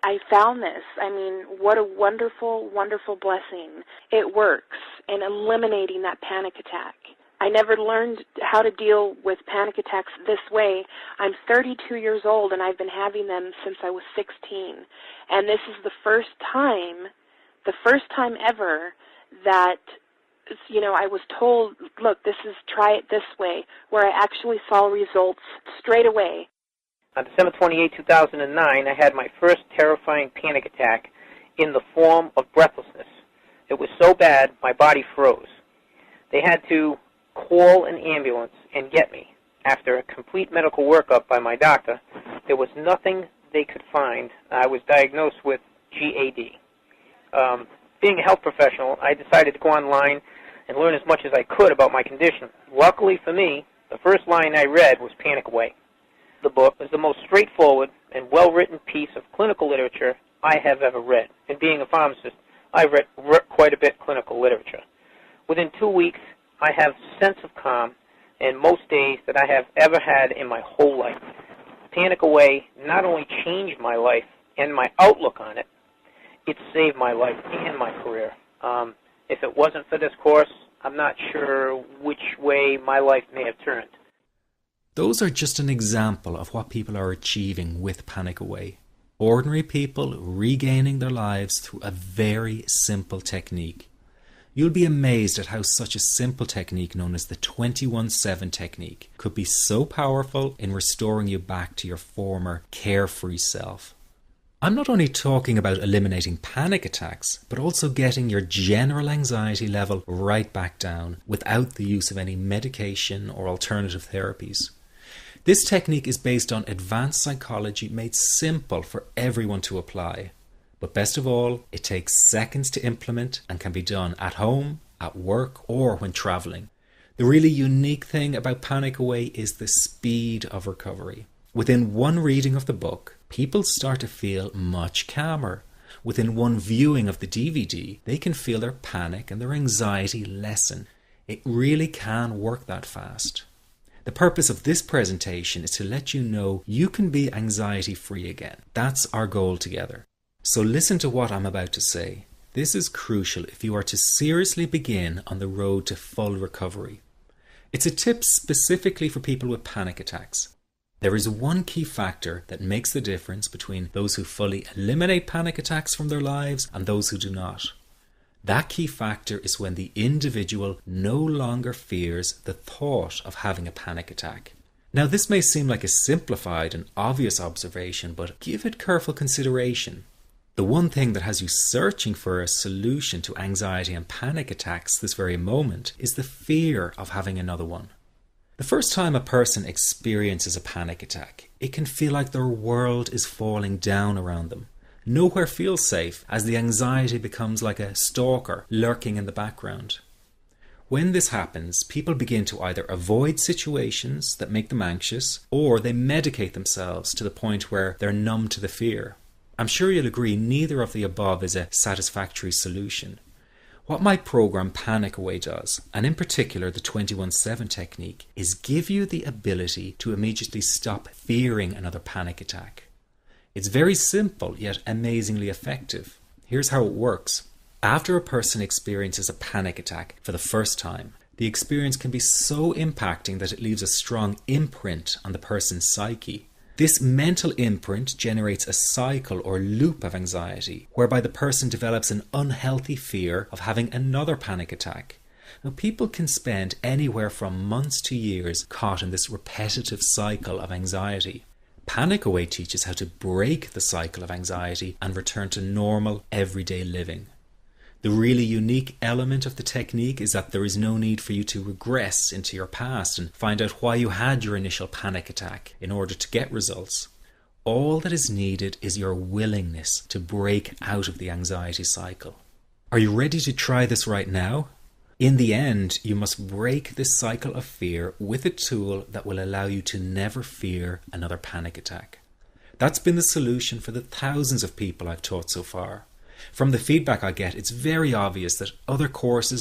I found this. I mean, what a wonderful, wonderful blessing. It works in eliminating that panic attack. I never learned how to deal with panic attacks this way. I'm 32 years old, and I've been having them since I was 16. And this is the first time ever that, I was told, look, try it this way, where I actually saw results straight away. On December 28, 2009, I had my first terrifying panic attack in the form of breathlessness. It was so bad, my body froze. They had to call an ambulance and get me. After a complete medical workup by my doctor, there was nothing they could find. I was diagnosed with GAD. Being a health professional, I decided to go online and learn as much as I could about my condition. Luckily for me, the first line I read was Panic Away. The book was the most straightforward and well-written piece of clinical literature I have ever read. And being a pharmacist, I've read quite a bit of clinical literature. Within 2 weeks, I have a sense of calm in most days that I have ever had in my whole life. Panic Away not only changed my life and my outlook on it, it saved my life and my career. If it wasn't for this course, I'm not sure which way my life may have turned. Those are just an example of what people are achieving with Panic Away. Ordinary people regaining their lives through a very simple technique. You'll be amazed at how such a simple technique known as the 21-7 technique could be so powerful in restoring you back to your former carefree self. I'm not only talking about eliminating panic attacks, but also getting your general anxiety level right back down without the use of any medication or alternative therapies. This technique is based on advanced psychology made simple for everyone to apply. But best of all, it takes seconds to implement and can be done at home, at work, or when traveling. The really unique thing about Panic Away is the speed of recovery. Within one reading of the book, people start to feel much calmer. Within one viewing of the DVD, they can feel their panic and their anxiety lessen. It really can work that fast. The purpose of this presentation is to let you know you can be anxiety-free again. That's our goal together. So listen to what I'm about to say. This is crucial if you are to seriously begin on the road to full recovery. It's a tip specifically for people with panic attacks. There is one key factor that makes the difference between those who fully eliminate panic attacks from their lives and those who do not. That key factor is when the individual no longer fears the thought of having a panic attack. Now, this may seem like a simplified and obvious observation, but give it careful consideration. The one thing that has you searching for a solution to anxiety and panic attacks this very moment is the fear of having another one. The first time a person experiences a panic attack, it can feel like their world is falling down around them. Nowhere feels safe as the anxiety becomes like a stalker lurking in the background. When this happens, people begin to either avoid situations that make them anxious, or they medicate themselves to the point where they're numb to the fear. I'm sure you'll agree neither of the above is a satisfactory solution. What my program Panic Away does, and in particular the 21-7 technique, is give you the ability to immediately stop fearing another panic attack. It's very simple yet amazingly effective. Here's how it works. After a person experiences a panic attack for the first time, the experience can be so impacting that it leaves a strong imprint on the person's psyche. This mental imprint generates a cycle or loop of anxiety, whereby the person develops an unhealthy fear of having another panic attack. Now, people can spend anywhere from months to years caught in this repetitive cycle of anxiety. Panic Away teaches how to break the cycle of anxiety and return to normal, everyday living. The really unique element of the technique is that there is no need for you to regress into your past and find out why you had your initial panic attack in order to get results. All that is needed is your willingness to break out of the anxiety cycle. Are you ready to try this right now? In the end, you must break this cycle of fear with a tool that will allow you to never fear another panic attack. That's been the solution for the thousands of people I've taught so far. From the feedback I get, it's very obvious that other courses